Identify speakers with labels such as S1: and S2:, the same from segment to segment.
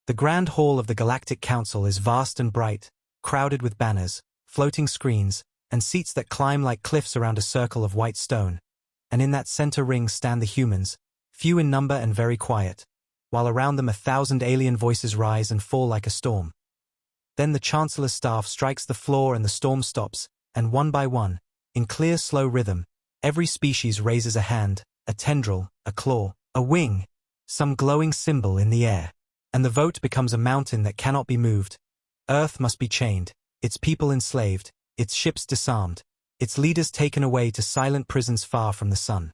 S1: The Grand Hall of the Galactic Council is vast and bright, crowded with banners, floating screens, and seats that climb like cliffs around a circle of white stone. And in that center ring stand the humans, few in number and very quiet, while around them 1,000 alien voices rise and fall like a storm. Then the Chancellor's staff strikes the floor and the storm stops, and one by one, in clear slow rhythm, every species raises a hand, a tendril, a claw, a wing, some glowing symbol in the air. And the vote becomes a mountain that cannot be moved. Earth must be chained, its people enslaved, its ships disarmed, its leaders taken away to silent prisons far from the sun.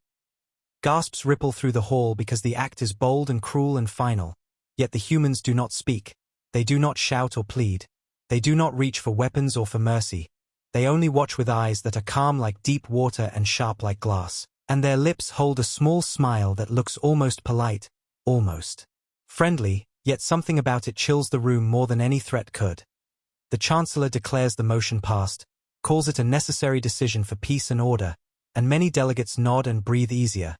S1: Gasps ripple through the hall because the act is bold and cruel and final, yet the humans do not speak, they do not shout or plead, they do not reach for weapons or for mercy, they only watch with eyes that are calm like deep water and sharp like glass, and their lips hold a small smile that looks almost polite, almost friendly, yet something about it chills the room more than any threat could. The Chancellor declares the motion passed, calls it a necessary decision for peace and order, and many delegates nod and breathe easier.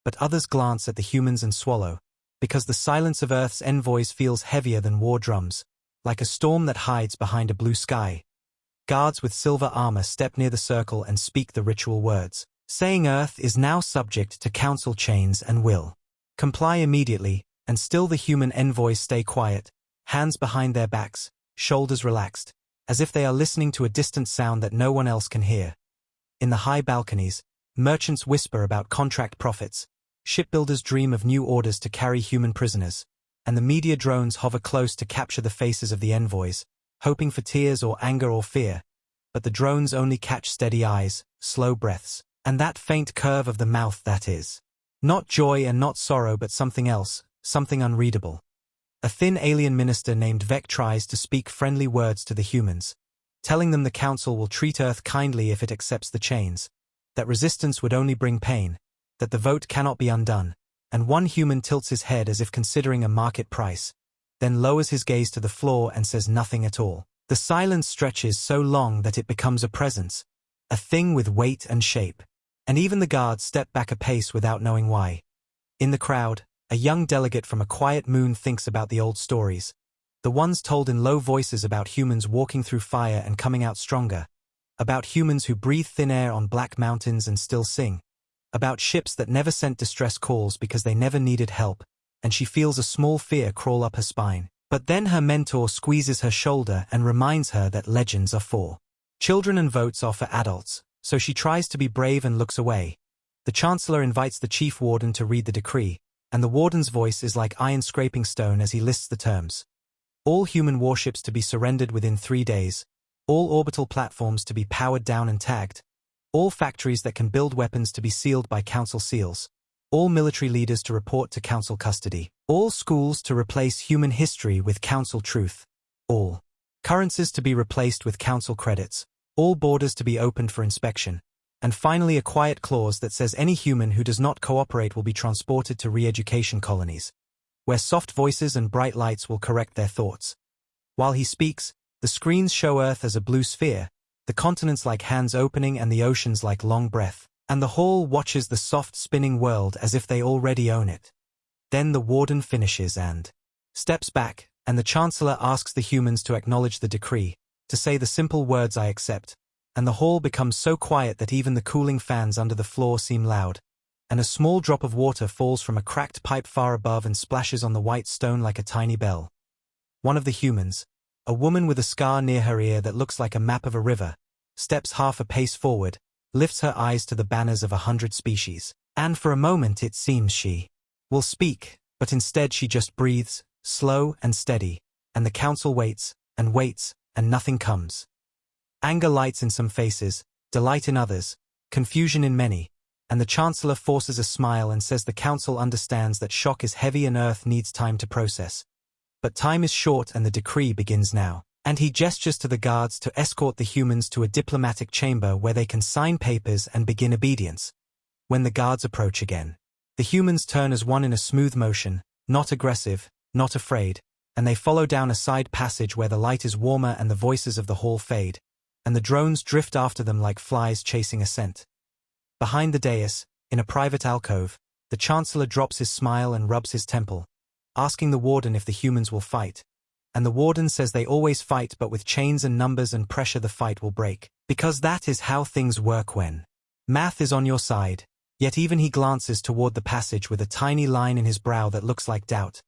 S1: But others glance at the humans and swallow, because the silence of Earth's envoys feels heavier than war drums, like a storm that hides behind a blue sky. Guards with silver armor step near the circle and speak the ritual words, saying Earth is now subject to council chains and will comply immediately, and still the human envoys stay quiet, hands behind their backs, shoulders relaxed, as if they are listening to a distant sound that no one else can hear. In the high balconies, merchants whisper about contract profits, shipbuilders dream of new orders to carry human prisoners, and the media drones hover close to capture the faces of the envoys, hoping for tears or anger or fear, but the drones only catch steady eyes, slow breaths, and that faint curve of the mouth that is not joy and not sorrow but something else, something unreadable. A thin alien minister named Vec tries to speak friendly words to the humans, telling them the council will treat Earth kindly if it accepts the chains, that resistance would only bring pain, that the vote cannot be undone, and one human tilts his head as if considering a market price, then lowers his gaze to the floor and says nothing at all. The silence stretches so long that it becomes a presence, a thing with weight and shape, and even the guards step back a pace without knowing why. In the crowd, a young delegate from a quiet moon thinks about the old stories, the ones told in low voices about humans walking through fire and coming out stronger, about humans who breathe thin air on black mountains and still sing, about ships that never sent distress calls because they never needed help, and she feels a small fear crawl up her spine. But then her mentor squeezes her shoulder and reminds her that legends are for children and votes are for adults, so she tries to be brave and looks away. The Chancellor invites the Chief Warden to read the decree, and the Warden's voice is like iron scraping stone as he lists the terms. All human warships to be surrendered within 3 days, all orbital platforms to be powered down and tagged, all factories that can build weapons to be sealed by Council seals, all military leaders to report to Council custody, all schools to replace human history with Council truth, all currencies to be replaced with Council credits, all borders to be opened for inspection, and finally a quiet clause that says any human who does not cooperate will be transported to re-education colonies, where soft voices and bright lights will correct their thoughts. While he speaks, the screens show Earth as a blue sphere, the continents like hands opening and the oceans like long breath, and the hall watches the soft spinning world as if they already own it. Then the Warden finishes and steps back, and the Chancellor asks the humans to acknowledge the decree, to say the simple words I accept, and the hall becomes so quiet that even the cooling fans under the floor seem loud, and a small drop of water falls from a cracked pipe far above and splashes on the white stone like a tiny bell. One of the humans, a woman with a scar near her ear that looks like a map of a river, steps half a pace forward, lifts her eyes to the banners of 100 species, and for a moment it seems she will speak, but instead she just breathes, slow and steady, and the council waits, and nothing comes. Anger lights in some faces, delight in others, confusion in many, and the Chancellor forces a smile and says the council understands that shock is heavy and Earth needs time to process. But time is short and the decree begins now, and he gestures to the guards to escort the humans to a diplomatic chamber where they can sign papers and begin obedience. When the guards approach again, the humans turn as one in a smooth motion, not aggressive, not afraid, and they follow down a side passage where the light is warmer and the voices of the hall fade, and the drones drift after them like flies chasing a scent. Behind the dais, in a private alcove, the Chancellor drops his smile and rubs his temple. asking the warden if the humans will fight. And the warden says they always fight, but with chains and numbers and pressure the fight will break. Because that is how things work when math is on your side. Yet even he glances toward the passage with a tiny line in his brow that looks like doubt.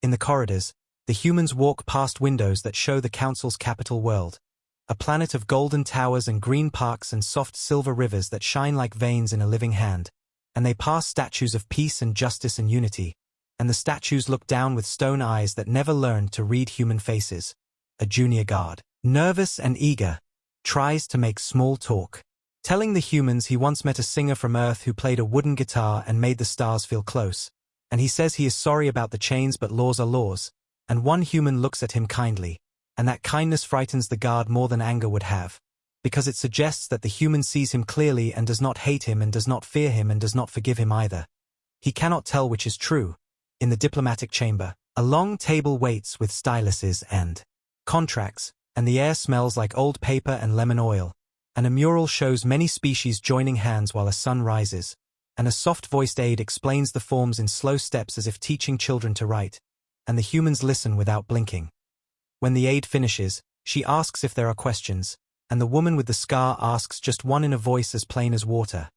S1: In the corridors, the humans walk past windows that show the council's capital world. A planet of golden towers and green parks and soft silver rivers that shine like veins in a living hand. And they pass statues of peace and justice and unity. And the statues look down with stone eyes that never learned to read human faces. A junior guard, nervous and eager, tries to make small talk, telling the humans he once met a singer from Earth who played a wooden guitar and made the stars feel close. And he says he is sorry about the chains, but laws are laws. And one human looks at him kindly, and that kindness frightens the guard more than anger would have, because it suggests that the human sees him clearly and does not hate him and does not fear him and does not forgive him either. He cannot tell which is true. In the diplomatic chamber, a long table waits with styluses and contracts, and the air smells like old paper and lemon oil, and a mural shows many species joining hands while a sun rises, and a soft-voiced aide explains the forms in slow steps as if teaching children to write, and the humans listen without blinking. When the aide finishes, she asks if there are questions, and the woman with the scar asks just one in a voice as plain as water.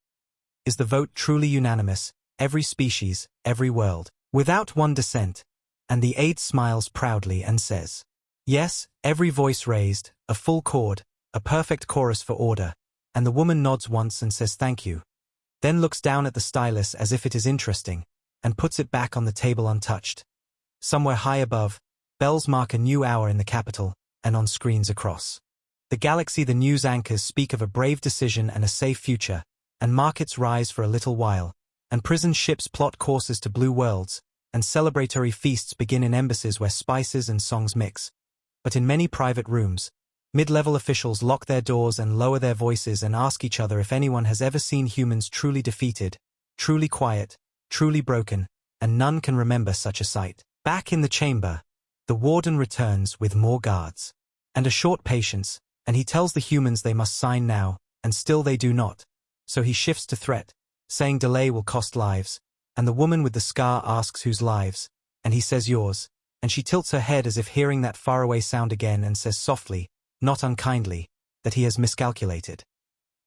S1: Is the vote truly unanimous, every species, every world, without one dissent? And the aide smiles proudly and says, yes, every voice raised, a full chord, a perfect chorus for order, and the woman nods once and says thank you, then looks down at the stylus as if it is interesting, and puts it back on the table untouched. Somewhere high above, bells mark a new hour in the capital, and on screens across the galaxy the news anchors speak of a brave decision and a safe future, and markets rise for a little while, and prison ships plot courses to blue worlds, and celebratory feasts begin in embassies where spices and songs mix. But in many private rooms, mid-level officials lock their doors and lower their voices and ask each other if anyone has ever seen humans truly defeated, truly quiet, truly broken, and none can remember such a sight. Back in the chamber, the warden returns with more guards and a short patience, and he tells the humans they must sign now, and still they do not. So he shifts to threat, saying delay will cost lives, and the woman with the scar asks whose lives, and he says yours, and she tilts her head as if hearing that faraway sound again and says softly, not unkindly, that he has miscalculated.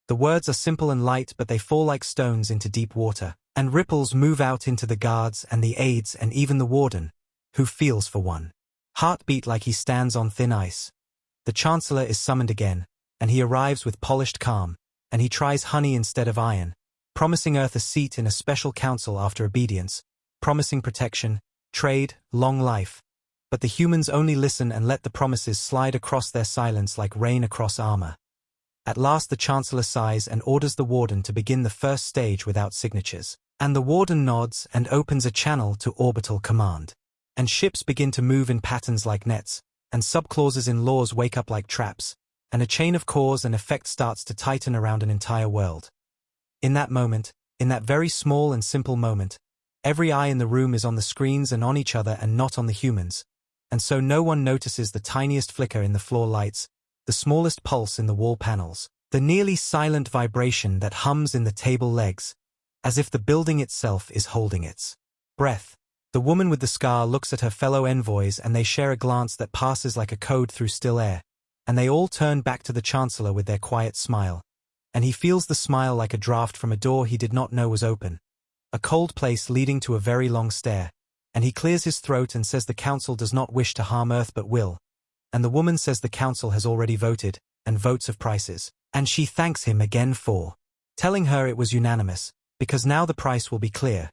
S1: The words are simple and light, but they fall like stones into deep water, and ripples move out into the guards and the aides and even the warden, who feels for one heartbeat like he stands on thin ice. The Chancellor is summoned again, and he arrives with polished calm, and he tries honey instead of iron, promising Earth a seat in a special council after obedience, promising protection, trade, long life. But the humans only listen and let the promises slide across their silence like rain across armor. At last the Chancellor sighs and orders the warden to begin the first stage without signatures. And the warden nods and opens a channel to orbital command. And ships begin to move in patterns like nets, and subclauses in laws wake up like traps, and a chain of cause and effect starts to tighten around an entire world. In that moment, in that very small and simple moment, every eye in the room is on the screens and on each other and not on the humans. And so no one notices the tiniest flicker in the floor lights, the smallest pulse in the wall panels, the nearly silent vibration that hums in the table legs, as if the building itself is holding its breath. The woman with the scar looks at her fellow envoys and they share a glance that passes like a code through still air, and they all turn back to the Chancellor with their quiet smile. And he feels the smile like a draft from a door he did not know was open, a cold place leading to a very long stair, and he clears his throat and says the Council does not wish to harm Earth but will, and the woman says the Council has already voted, and votes of prices, and she thanks him again for telling her it was unanimous, because now the price will be clear.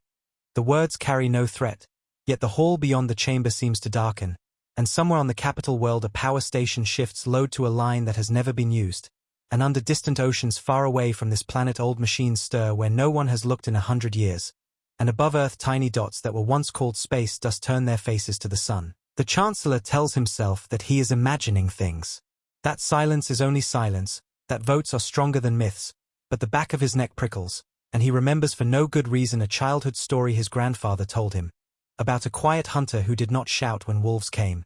S1: The words carry no threat, yet the hall beyond the chamber seems to darken, and somewhere on the capital world a power station shifts load to a line that has never been used, and under distant oceans far away from this planet old machines stir where no one has looked in 100 years, and above Earth tiny dots that were once called space dust turn their faces to the sun. The Chancellor tells himself that he is imagining things. That silence is only silence, that votes are stronger than myths, but the back of his neck prickles, and he remembers for no good reason a childhood story his grandfather told him, about a quiet hunter who did not shout when wolves came.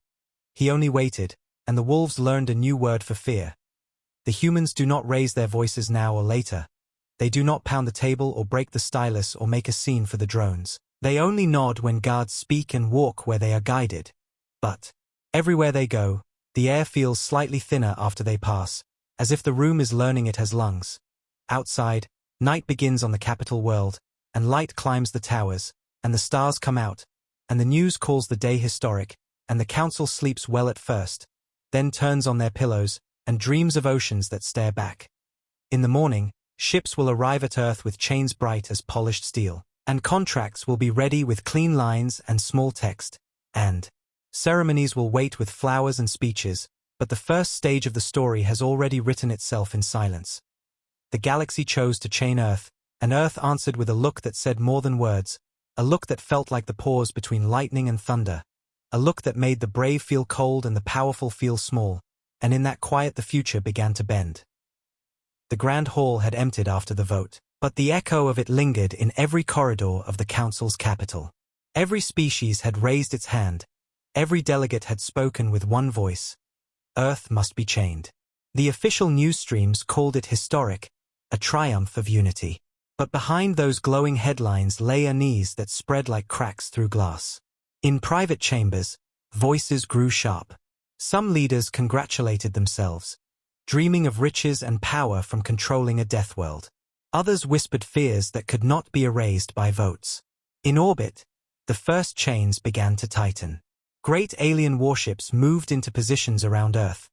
S1: He only waited, and the wolves learned a new word for fear. The humans do not raise their voices now or later. They do not pound the table or break the stylus or make a scene for the drones. They only nod when guards speak and walk where they are guided. But everywhere they go, the air feels slightly thinner after they pass, as if the room is learning it has lungs. Outside, night begins on the capital world, and light climbs the towers, and the stars come out, and the news calls the day historic, and the council sleeps well at first, then turns on their pillows, and dreams of oceans that stare back. In the morning, ships will arrive at Earth with chains bright as polished steel, and contracts will be ready with clean lines and small text, and ceremonies will wait with flowers and speeches, but the first stage of the story has already written itself in silence. The galaxy chose to chain Earth, and Earth answered with a look that said more than words, a look that felt like the pause between lightning and thunder, a look that made the brave feel cold and the powerful feel small, and in that quiet the future began to bend. The grand hall had emptied after the vote, but the echo of it lingered in every corridor of the council's capital. Every species had raised its hand, every delegate had spoken with one voice: Earth must be chained. The official news streams called it historic, a triumph of unity. But behind those glowing headlines lay unease that spread like cracks through glass. In private chambers, voices grew sharp. Some leaders congratulated themselves, dreaming of riches and power from controlling a death world. Others whispered fears that could not be erased by votes. In orbit, the first chains began to tighten. Great alien warships moved into positions around Earth,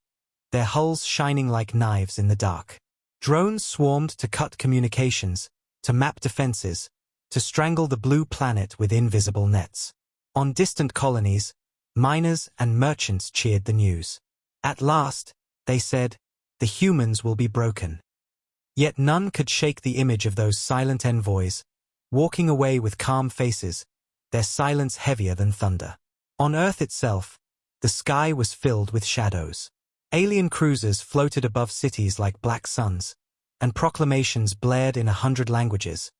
S1: their hulls shining like knives in the dark. Drones swarmed to cut communications, to map defenses, to strangle the blue planet with invisible nets. On distant colonies, miners and merchants cheered the news. At last, they said, the humans will be broken. Yet none could shake the image of those silent envoys, walking away with calm faces, their silence heavier than thunder. On Earth itself, the sky was filled with shadows. Alien cruisers floated above cities like black suns, and proclamations blared in 100 languages.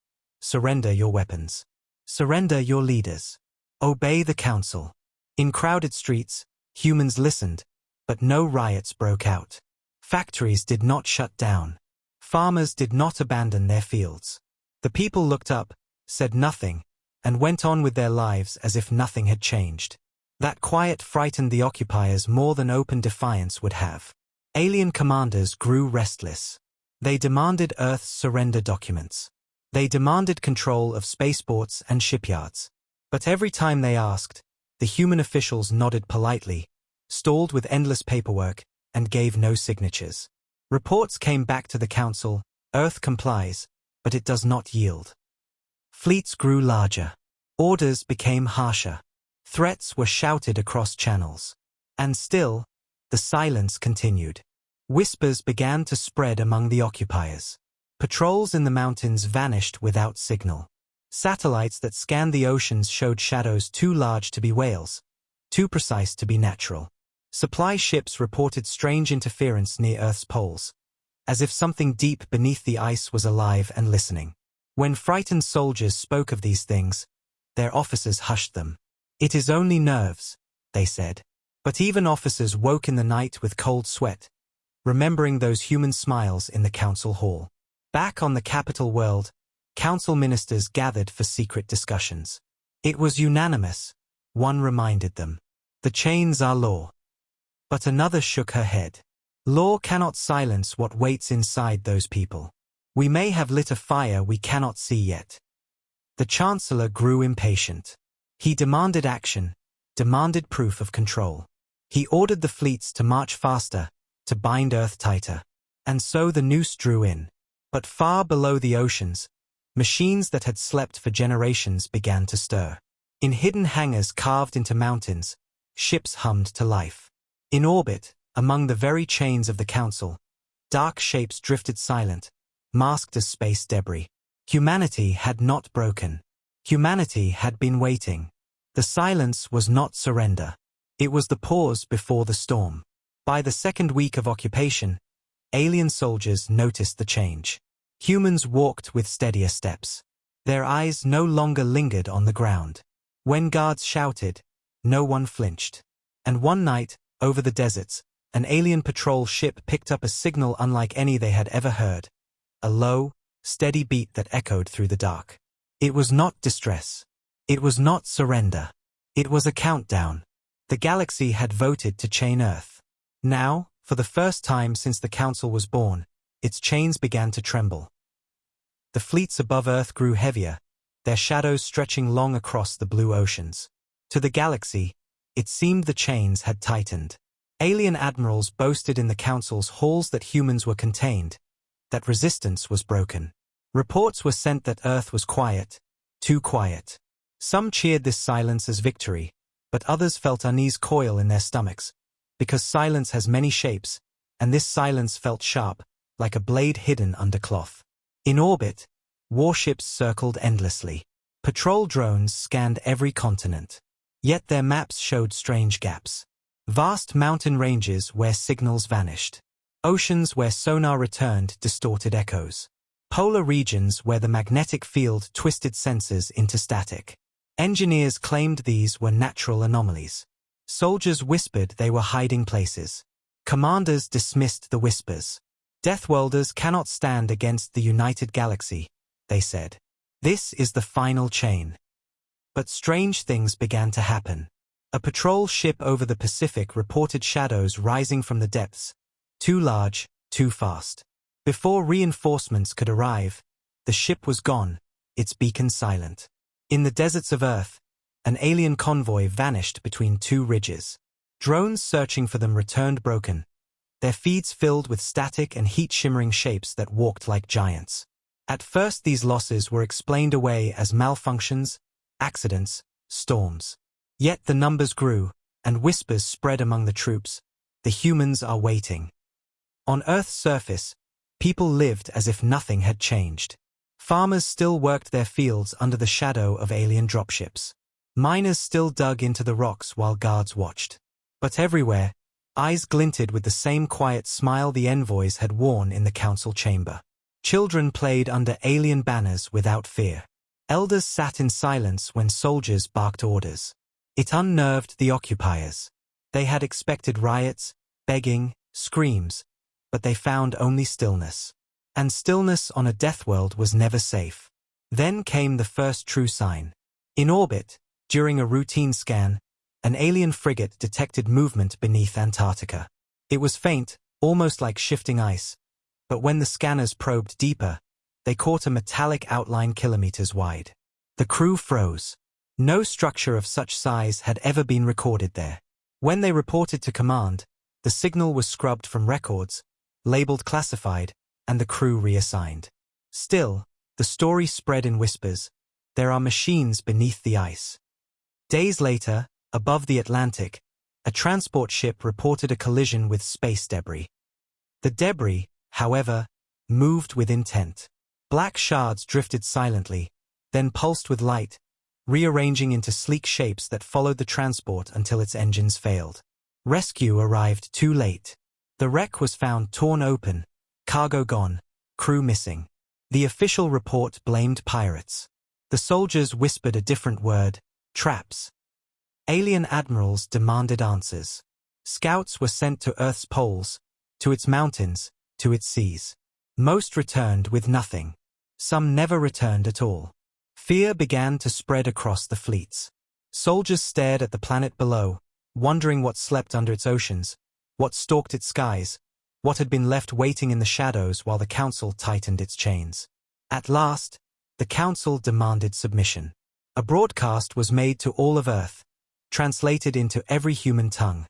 S1: Surrender your weapons. Surrender your leaders. Obey the council. In crowded streets, humans listened, but no riots broke out. Factories did not shut down. Farmers did not abandon their fields. The people looked up, said nothing, and went on with their lives as if nothing had changed. That quiet frightened the occupiers more than open defiance would have. Alien commanders grew restless. They demanded Earth's surrender documents. They demanded control of spaceports and shipyards. But every time they asked, the human officials nodded politely, stalled with endless paperwork, and gave no signatures. Reports came back to the council: Earth complies, but it does not yield. Fleets grew larger. Orders became harsher. Threats were shouted across channels. And still, the silence continued. Whispers began to spread among the occupiers. Patrols in the mountains vanished without signal. Satellites that scanned the oceans showed shadows too large to be whales, too precise to be natural. Supply ships reported strange interference near Earth's poles, as if something deep beneath the ice was alive and listening. When frightened soldiers spoke of these things, their officers hushed them. It is only nerves, they said. But even officers woke in the night with cold sweat, remembering those human smiles in the council hall. Back on the capital world, council ministers gathered for secret discussions. It was unanimous, one reminded them. The chains are law. But another shook her head. Law cannot silence what waits inside those people. We may have lit a fire we cannot see yet. The Chancellor grew impatient. He demanded action, demanded proof of control. He ordered the fleets to march faster, to bind Earth tighter. And so the noose drew in. But far below the oceans, machines that had slept for generations began to stir. In hidden hangars carved into mountains, ships hummed to life. In orbit, among the very chains of the council, dark shapes drifted silent, masked as space debris. Humanity had not broken. Humanity had been waiting. The silence was not surrender. It was the pause before the storm. By the second week of occupation, alien soldiers noticed the change. Humans walked with steadier steps. Their eyes no longer lingered on the ground. When guards shouted, no one flinched. And one night, over the deserts, an alien patrol ship picked up a signal unlike any they had ever heard. A low, steady beat that echoed through the dark. It was not distress. It was not surrender. It was a countdown. The galaxy had voted to chain Earth. Now, for the first time since the Council was born, its chains began to tremble. The fleets above Earth grew heavier, their shadows stretching long across the blue oceans. To the galaxy, it seemed the chains had tightened. Alien admirals boasted in the Council's halls that humans were contained, that resistance was broken. Reports were sent that Earth was quiet, too quiet. Some cheered this silence as victory, but others felt unease coil in their stomachs, because silence has many shapes, and this silence felt sharp, like a blade hidden under cloth. In orbit, warships circled endlessly. Patrol drones scanned every continent. Yet their maps showed strange gaps. Vast mountain ranges where signals vanished. Oceans where sonar returned distorted echoes. Polar regions where the magnetic field twisted sensors into static. Engineers claimed these were natural anomalies. Soldiers whispered they were hiding places. Commanders dismissed the whispers. Deathworlders cannot stand against the united galaxy, they said. This is the final chain. But strange things began to happen. A patrol ship over the Pacific reported shadows rising from the depths, too large, too fast. Before reinforcements could arrive, the ship was gone, its beacon silent. In the deserts of Earth, an alien convoy vanished between two ridges. Drones searching for them returned broken, their feeds filled with static and heat-shimmering shapes that walked like giants. At first these losses were explained away as malfunctions, accidents, storms. Yet the numbers grew, and whispers spread among the troops. The humans are waiting. On Earth's surface, people lived as if nothing had changed. Farmers still worked their fields under the shadow of alien dropships. Miners still dug into the rocks while guards watched. But everywhere, eyes glinted with the same quiet smile the envoys had worn in the council chamber. Children played under alien banners without fear. Elders sat in silence when soldiers barked orders. It unnerved the occupiers. They had expected riots, begging, screams, but they found only stillness. And stillness on a death world was never safe. Then came the first true sign. In orbit, during a routine scan, an alien frigate detected movement beneath Antarctica. It was faint, almost like shifting ice, but when the scanners probed deeper, they caught a metallic outline kilometers wide. The crew froze. No structure of such size had ever been recorded there. When they reported to command, the signal was scrubbed from records, labeled classified, and the crew reassigned. Still, the story spread in whispers. There are machines beneath the ice. Days later, above the Atlantic, a transport ship reported a collision with space debris. The debris, however, moved with intent. Black shards drifted silently, then pulsed with light, rearranging into sleek shapes that followed the transport until its engines failed. Rescue arrived too late. The wreck was found torn open, cargo gone, crew missing. The official report blamed pirates. The soldiers whispered a different word: traps. Alien admirals demanded answers. Scouts were sent to Earth's poles, to its mountains, to its seas. Most returned with nothing. Some never returned at all. Fear began to spread across the fleets. Soldiers stared at the planet below, wondering what slept under its oceans, what stalked its skies, what had been left waiting in the shadows while the Council tightened its chains. At last, the Council demanded submission. A broadcast was made to all of Earth, translated into every human tongue.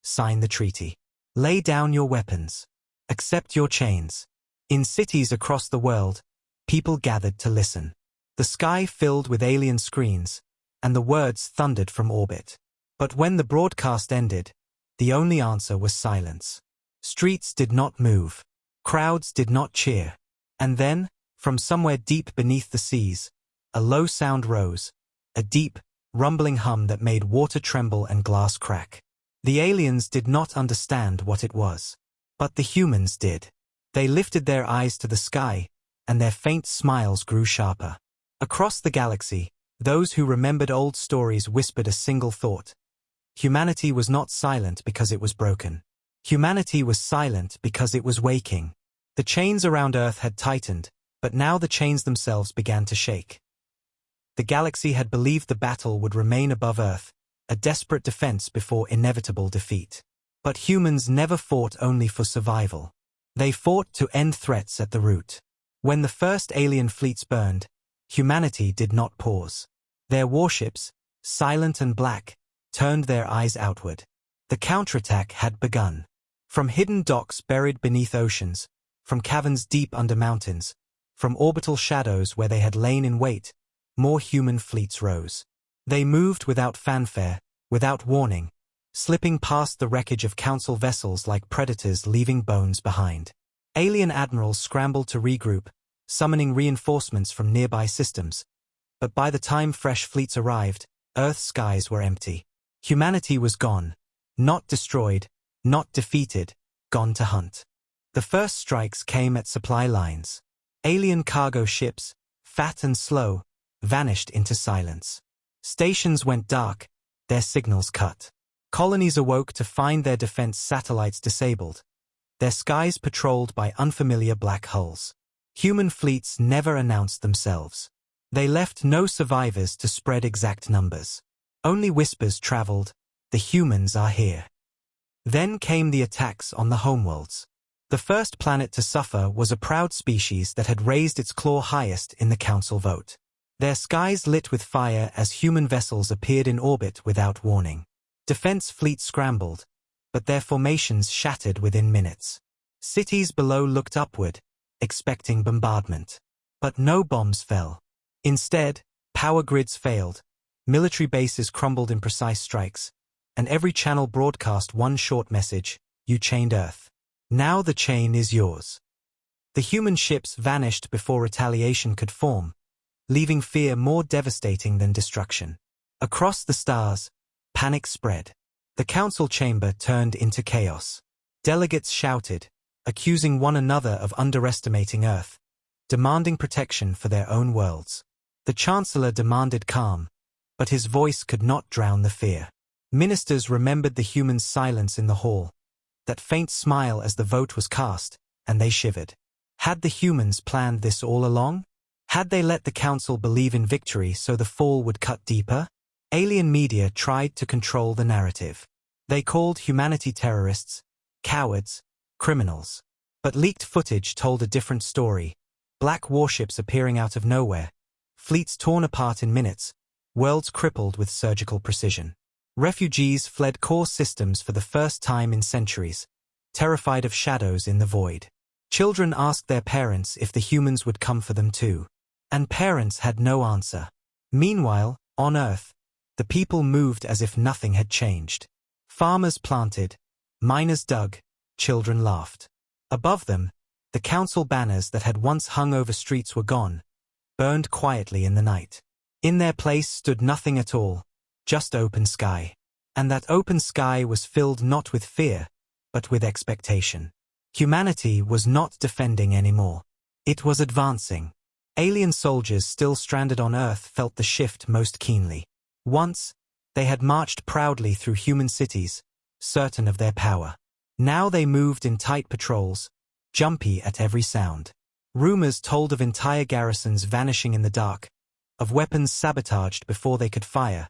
S1: Sign the treaty. Lay down your weapons. Accept your chains. In cities across the world, people gathered to listen. The sky filled with alien screens, and the words thundered from orbit. But when the broadcast ended, the only answer was silence. Streets did not move. Crowds did not cheer. And then, from somewhere deep beneath the seas, a low sound rose, a deep, rumbling hum that made water tremble and glass crack. The aliens did not understand what it was. But the humans did. They lifted their eyes to the sky, and their faint smiles grew sharper. Across the galaxy, those who remembered old stories whispered a single thought. Humanity was not silent because it was broken. Humanity was silent because it was waking. The chains around Earth had tightened, but now the chains themselves began to shake. The galaxy had believed the battle would remain above Earth, a desperate defense before inevitable defeat. But humans never fought only for survival. They fought to end threats at the root. When the first alien fleets burned, humanity did not pause. Their warships, silent and black, turned their eyes outward. The counterattack had begun. From hidden docks buried beneath oceans, from caverns deep under mountains, from orbital shadows where they had lain in wait, more human fleets rose. They moved without fanfare, without warning, slipping past the wreckage of Council vessels like predators leaving bones behind. Alien admirals scrambled to regroup, summoning reinforcements from nearby systems. But by the time fresh fleets arrived, Earth's skies were empty. Humanity was gone. Not destroyed, not defeated, gone to hunt. The first strikes came at supply lines. Alien cargo ships, fat and slow, vanished into silence. Stations went dark, their signals cut. Colonies awoke to find their defense satellites disabled, their skies patrolled by unfamiliar black hulls. Human fleets never announced themselves. They left no survivors to spread exact numbers. Only whispers traveled, "The humans are here." Then came the attacks on the homeworlds. The first planet to suffer was a proud species that had raised its claw highest in the Council vote. Their skies lit with fire as human vessels appeared in orbit without warning. Defense fleets scrambled, but their formations shattered within minutes. Cities below looked upward, expecting bombardment. But no bombs fell. Instead, power grids failed, military bases crumbled in precise strikes, and every channel broadcast one short message: "You chained Earth. Now the chain is yours." The human ships vanished before retaliation could form, leaving fear more devastating than destruction. Across the stars, panic spread. The council chamber turned into chaos. Delegates shouted, accusing one another of underestimating Earth, demanding protection for their own worlds. The Chancellor demanded calm, but his voice could not drown the fear. Ministers remembered the humans' silence in the hall, that faint smile as the vote was cast, and they shivered. Had the humans planned this all along? Had they let the council believe in victory so the fall would cut deeper? Alien media tried to control the narrative. They called humanity terrorists, cowards, criminals. But leaked footage told a different story. Black warships appearing out of nowhere, fleets torn apart in minutes, worlds crippled with surgical precision. Refugees fled core systems for the first time in centuries, terrified of shadows in the void. Children asked their parents if the humans would come for them too. And parents had no answer. Meanwhile, on Earth, the people moved as if nothing had changed. Farmers planted, miners dug, children laughed. Above them, the council banners that had once hung over streets were gone, burned quietly in the night. In their place stood nothing at all, just open sky. And that open sky was filled not with fear, but with expectation. Humanity was not defending anymore. It was advancing. Alien soldiers still stranded on Earth felt the shift most keenly. Once, they had marched proudly through human cities, certain of their power. Now they moved in tight patrols, jumpy at every sound. Rumors told of entire garrisons vanishing in the dark, of weapons sabotaged before they could fire,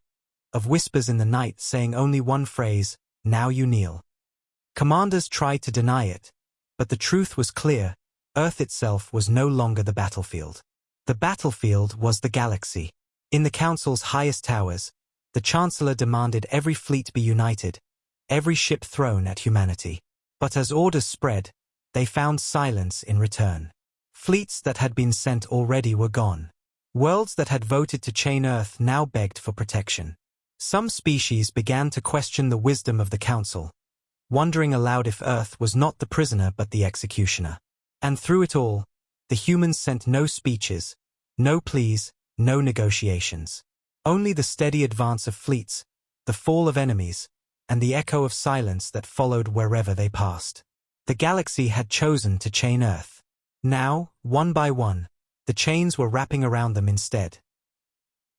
S1: of whispers in the night saying only one phrase, "Now you kneel." Commanders tried to deny it, but the truth was clear: Earth itself was no longer the battlefield. The battlefield was the galaxy. In the Council's highest towers, the Chancellor demanded every fleet be united, every ship thrown at humanity. But as orders spread, they found silence in return. Fleets that had been sent already were gone. Worlds that had voted to chain Earth now begged for protection. Some species began to question the wisdom of the Council, wondering aloud if Earth was not the prisoner but the executioner. And through it all, the humans sent no speeches, no pleas, no negotiations. Only the steady advance of fleets, the fall of enemies, and the echo of silence that followed wherever they passed. The galaxy had chosen to chain Earth. Now, one by one, the chains were wrapping around them instead.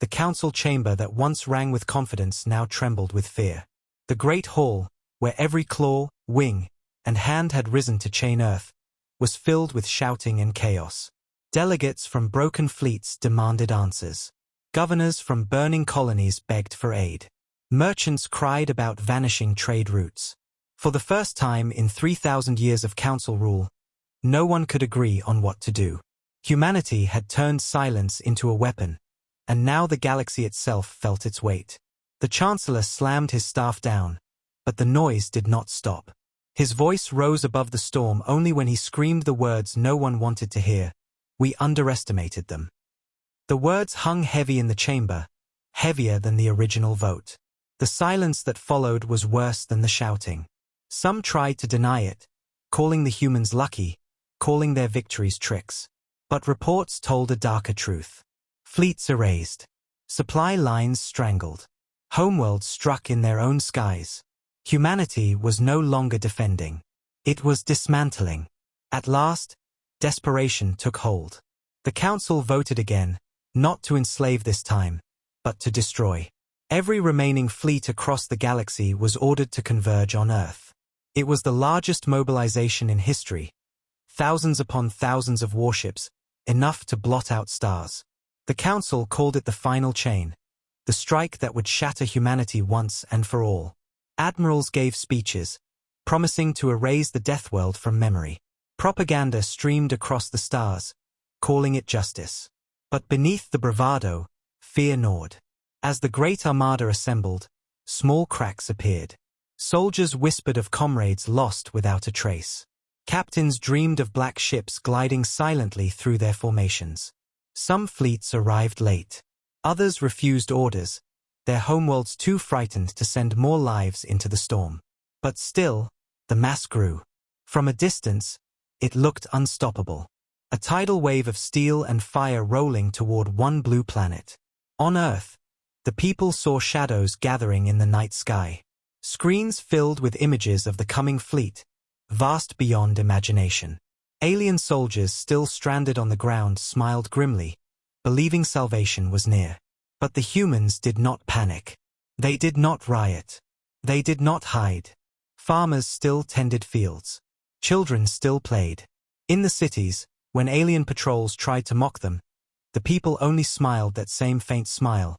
S1: The council chamber that once rang with confidence now trembled with fear. The great hall, where every claw, wing, and hand had risen to chain Earth, was filled with shouting and chaos. Delegates from broken fleets demanded answers. Governors from burning colonies begged for aid. Merchants cried about vanishing trade routes. For the first time in 3,000 years of council rule, no one could agree on what to do. Humanity had turned silence into a weapon, and now the galaxy itself felt its weight. The Chancellor slammed his staff down, but the noise did not stop. His voice rose above the storm only when he screamed the words no one wanted to hear. We underestimated them. The words hung heavy in the chamber, heavier than the original vote. The silence that followed was worse than the shouting. Some tried to deny it, calling the humans lucky, calling their victories tricks. But reports told a darker truth. Fleets erased. Supply lines strangled. Homeworlds struck in their own skies. Humanity was no longer defending. It was dismantling. At last, desperation took hold. The Council voted again, not to enslave this time, but to destroy. Every remaining fleet across the galaxy was ordered to converge on Earth. It was the largest mobilization in history. Thousands upon thousands of warships, enough to blot out stars. The Council called it the final chain, the strike that would shatter humanity once and for all. Admirals gave speeches, promising to erase the death world from memory. Propaganda streamed across the stars, calling it justice. But beneath the bravado, fear gnawed. As the Great Armada assembled, small cracks appeared. Soldiers whispered of comrades lost without a trace. Captains dreamed of black ships gliding silently through their formations. Some fleets arrived late. Others refused orders, their homeworlds too frightened to send more lives into the storm. But still, the mass grew. From a distance, it looked unstoppable. A tidal wave of steel and fire rolling toward one blue planet. On Earth, the people saw shadows gathering in the night sky. Screens filled with images of the coming fleet, vast beyond imagination. Alien soldiers still stranded on the ground smiled grimly, believing salvation was near. But the humans did not panic. They did not riot. They did not hide. Farmers still tended fields. Children still played. In the cities, when alien patrols tried to mock them, the people only smiled that same faint smile,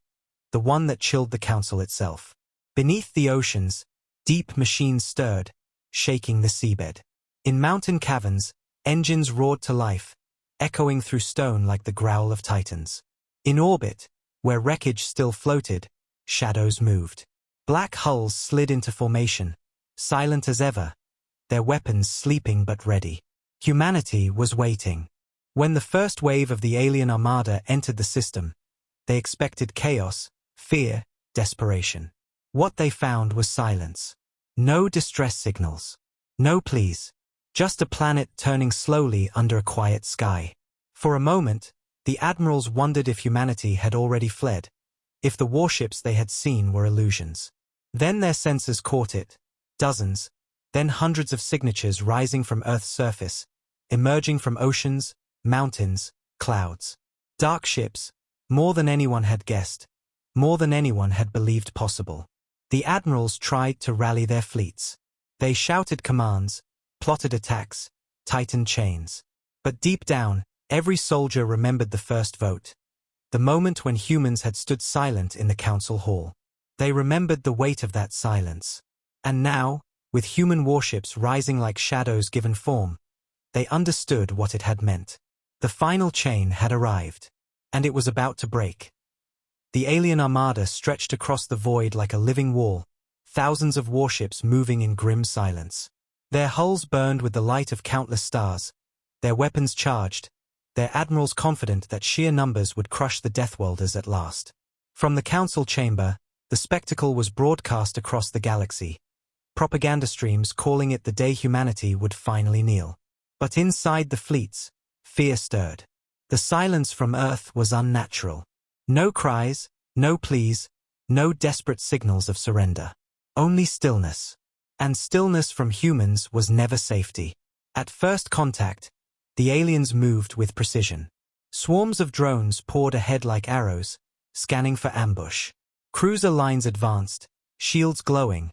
S1: the one that chilled the council itself. Beneath the oceans, deep machines stirred, shaking the seabed. In mountain caverns, engines roared to life, echoing through stone like the growl of titans. In orbit, where wreckage still floated, shadows moved. Black hulls slid into formation, silent as ever, their weapons sleeping but ready. Humanity was waiting. When the first wave of the alien armada entered the system, they expected chaos, fear, desperation. What they found was silence. No distress signals. No pleas. Just a planet turning slowly under a quiet sky. For a moment, the admirals wondered if humanity had already fled, if the warships they had seen were illusions. Then their sensors caught it, dozens, then hundreds of signatures rising from Earth's surface, emerging from oceans, mountains, clouds. Dark ships, more than anyone had guessed, more than anyone had believed possible. The admirals tried to rally their fleets. They shouted commands, plotted attacks, tightened chains. But deep down, every soldier remembered the first vote, the moment when humans had stood silent in the council hall. They remembered the weight of that silence. And now, with human warships rising like shadows given form, they understood what it had meant. The final chain had arrived, and it was about to break. The alien armada stretched across the void like a living wall, thousands of warships moving in grim silence. Their hulls burned with the light of countless stars, their weapons charged, their admirals confident that sheer numbers would crush the Deathworlders at last. From the council chamber, the spectacle was broadcast across the galaxy, propaganda streams calling it the day humanity would finally kneel. But inside the fleets, fear stirred. The silence from Earth was unnatural. No cries, no pleas, no desperate signals of surrender. Only stillness. And stillness from humans was never safety. At first contact, the aliens moved with precision. Swarms of drones poured ahead like arrows, scanning for ambush. Cruiser lines advanced, shields glowing,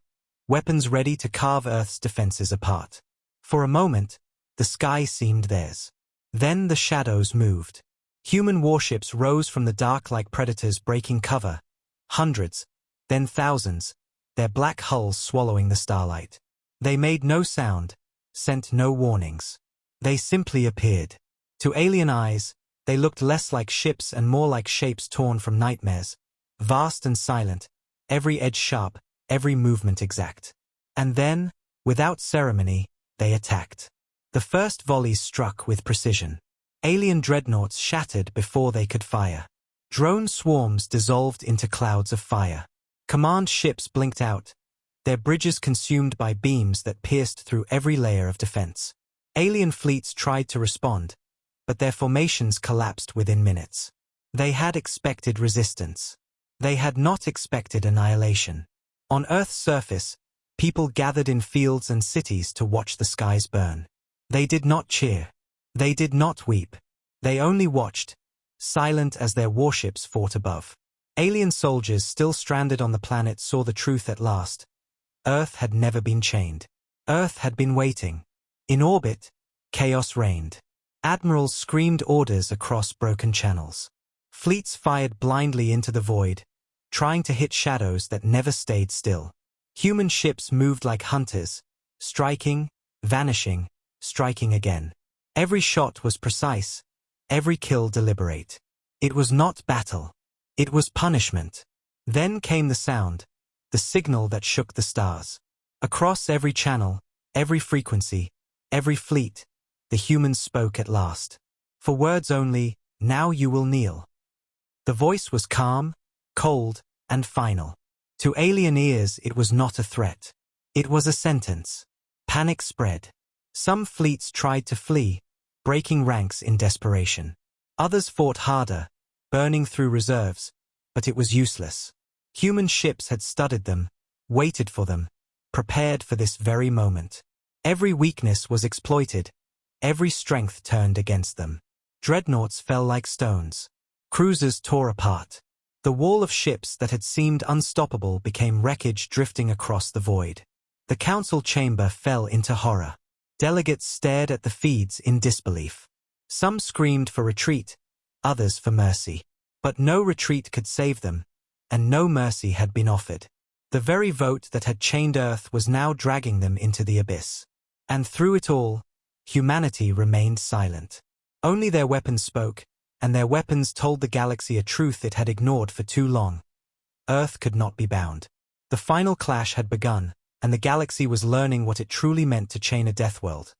S1: weapons ready to carve Earth's defenses apart. For a moment, the sky seemed theirs. Then the shadows moved. Human warships rose from the dark like predators breaking cover, hundreds, then thousands, their black hulls swallowing the starlight. They made no sound, sent no warnings. They simply appeared. To alien eyes, they looked less like ships and more like shapes torn from nightmares, vast and silent, every edge sharp, every movement exact. And then, without ceremony, they attacked. The first volleys struck with precision. Alien dreadnoughts shattered before they could fire. Drone swarms dissolved into clouds of fire. Command ships blinked out, their bridges consumed by beams that pierced through every layer of defense. Alien fleets tried to respond, but their formations collapsed within minutes. They had expected resistance. They had not expected annihilation. On Earth's surface, people gathered in fields and cities to watch the skies burn. They did not cheer. They did not weep. They only watched, silent as their warships fought above. Alien soldiers still stranded on the planet saw the truth at last. Earth had never been chained. Earth had been waiting. In orbit, chaos reigned. Admirals screamed orders across broken channels. Fleets fired blindly into the void, trying to hit shadows that never stayed still. Human ships moved like hunters, striking, vanishing, striking again. Every shot was precise, every kill deliberate. It was not battle. It was punishment. Then came the sound, the signal that shook the stars. Across every channel, every frequency, every fleet, the humans spoke at last. For words only, now you will kneel. The voice was calm, cold, and final. To alien ears it was not a threat. It was a sentence. Panic spread. Some fleets tried to flee, breaking ranks in desperation. Others fought harder, burning through reserves, but it was useless. Human ships had studied them, waited for them, prepared for this very moment. Every weakness was exploited, every strength turned against them. Dreadnoughts fell like stones. Cruisers tore apart. The wall of ships that had seemed unstoppable became wreckage drifting across the void. The council chamber fell into horror. Delegates stared at the feeds in disbelief. Some screamed for retreat, others for mercy. But no retreat could save them, and no mercy had been offered. The very vote that had chained Earth was now dragging them into the abyss. And through it all, humanity remained silent. Only their weapons spoke, and their weapons told the galaxy a truth it had ignored for too long. Earth could not be bound. The final clash had begun, and the galaxy was learning what it truly meant to chain a death world.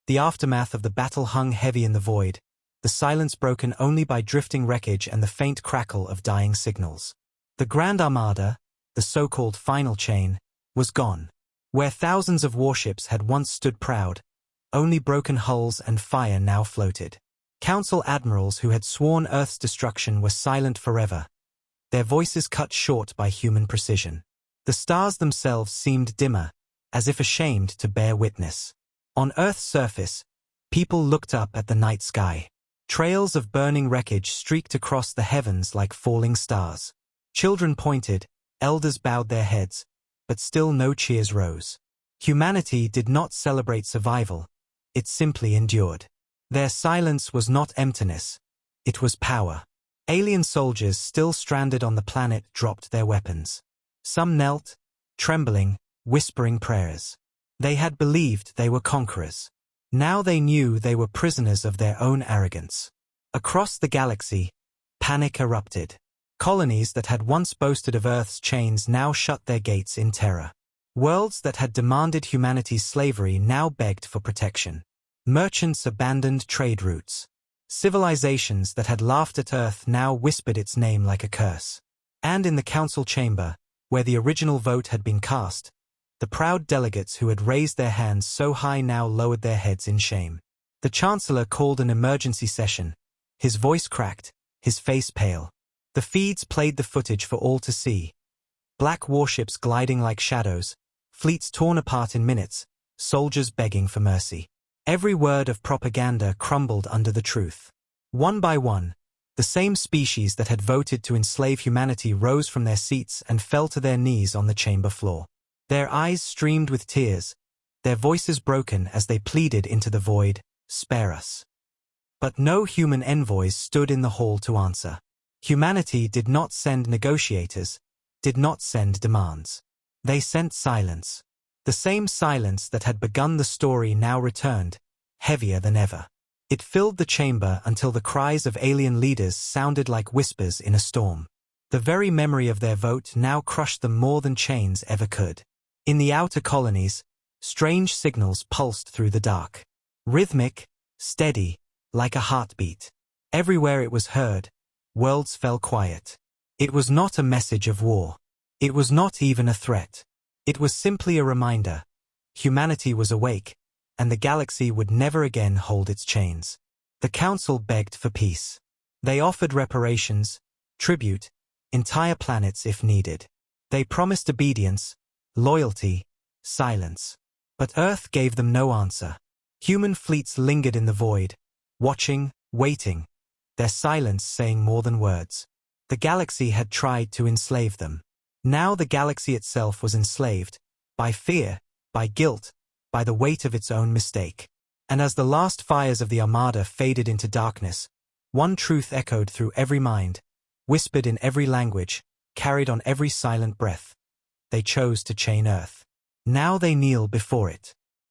S1: The aftermath of the battle hung heavy in the void, the silence broken only by drifting wreckage and the faint crackle of dying signals. The Grand Armada, the so-called final chain, was gone. Where thousands of warships had once stood proud, only broken hulls and fire now floated. Council admirals who had sworn Earth's destruction were silent forever, their voices cut short by human precision. The stars themselves seemed dimmer, as if ashamed to bear witness. On Earth's surface, people looked up at the night sky. Trails of burning wreckage streaked across the heavens like falling stars. Children pointed, elders bowed their heads, but still no cheers rose. Humanity did not celebrate survival, it simply endured. Their silence was not emptiness, it was power. Alien soldiers still stranded on the planet dropped their weapons. Some knelt, trembling, whispering prayers. They had believed they were conquerors. Now they knew they were prisoners of their own arrogance. Across the galaxy, panic erupted. Colonies that had once boasted of Earth's chains now shut their gates in terror. Worlds that had demanded humanity's slavery now begged for protection. Merchants abandoned trade routes. Civilizations that had laughed at Earth now whispered its name like a curse. And in the council chamber, where the original vote had been cast, the proud delegates who had raised their hands so high now lowered their heads in shame. The Chancellor called an emergency session. His voice cracked, his face pale. The feeds played the footage for all to see. Black warships gliding like shadows, fleets torn apart in minutes, soldiers begging for mercy. Every word of propaganda crumbled under the truth. One by one, the same species that had voted to enslave humanity rose from their seats and fell to their knees on the chamber floor. Their eyes streamed with tears, their voices broken as they pleaded into the void, "Spare us. But no human envoys stood in the hall to answer. Humanity did not send negotiators, did not send demands. They sent silence. The same silence that had begun the story now returned, heavier than ever. It filled the chamber until the cries of alien leaders sounded like whispers in a storm. The very memory of their vote now crushed them more than chains ever could. In the outer colonies, strange signals pulsed through the dark. Rhythmic, steady, like a heartbeat. Everywhere it was heard, worlds fell quiet. It was not a message of war. It was not even a threat. It was simply a reminder. Humanity was awake, and the galaxy would never again hold its chains. The Council begged for peace. They offered reparations, tribute, entire planets if needed. They promised obedience, loyalty, silence. But Earth gave them no answer. Human fleets lingered in the void, watching, waiting, their silence saying more than words. The galaxy had tried to enslave them. Now the galaxy itself was enslaved, by fear, by guilt, by the weight of its own mistake. And as the last fires of the Armada faded into darkness, one truth echoed through every mind, whispered in every language, carried on every silent breath. They chose to chain Earth. Now they kneel before it.